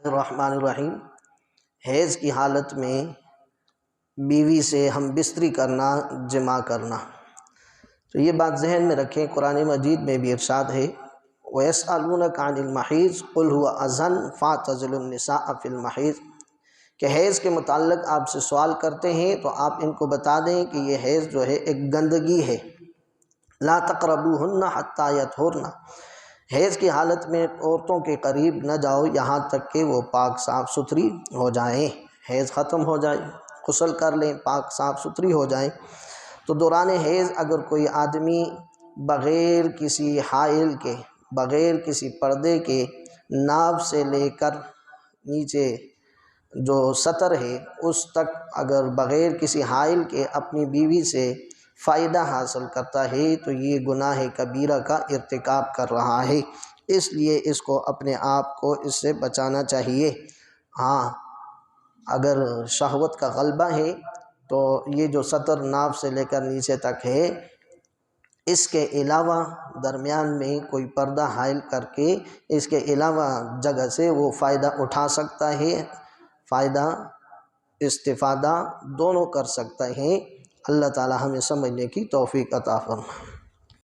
الرحمن الرحیم۔ حیض کی حالت میں بیوی سے ہم بستری کرنا، جماع کرنا، تو یہ بات ذہن میں رکھیں۔ قرآن مجید میں بھی ارشاد ہے وَيَسْأَلُونَكَ عَنِ الْمَحِيضِ قُلْ هُوَ أَذًى فَاعْتَزِلُوا النِّسَاءَ فِي الْمَحِيضِ، کہ حیض کے متعلق آپ سے سوال کرتے ہیں تو آپ ان کو بتا دیں کہ یہ حیض جو ہے ایک گندگی ہے۔ لَا تَقْرَبُوهُنَّ حَتَّى يَطْهُرْنَ، حیض کی حالت میں عورتوں کے قریب نہ جاؤ یہاں تک کہ وہ پاک صاف ستھری ہو جائیں، حیض ختم ہو جائے، غسل کر لیں، پاک صاف ستھری ہو جائیں۔ تو دوران حیض اگر کوئی آدمی بغیر کسی حائل کے، بغیر کسی پردے کے، ناف سے لے کر نیچے جو سطر ہے اس تک اگر بغیر کسی حائل کے اپنی بیوی سے فائدہ حاصل کرتا ہے تو یہ گناہ کبیرہ کا ارتکاب کر رہا ہے، اس لیے اس کو اپنے آپ کو اس سے بچانا چاہیے۔ ہاں، اگر شہوت کا غلبہ ہے تو یہ جو سطر ناف سے لے کر نیچے تک ہے، اس کے علاوہ درمیان میں کوئی پردہ حائل کر کے اس کے علاوہ جگہ سے وہ فائدہ اٹھا سکتا ہے، فائدہ استفادہ دونوں کر سکتا ہے۔ اللہ تعالی ہمیں سمجھنے کی توفیق عطا فرمائے۔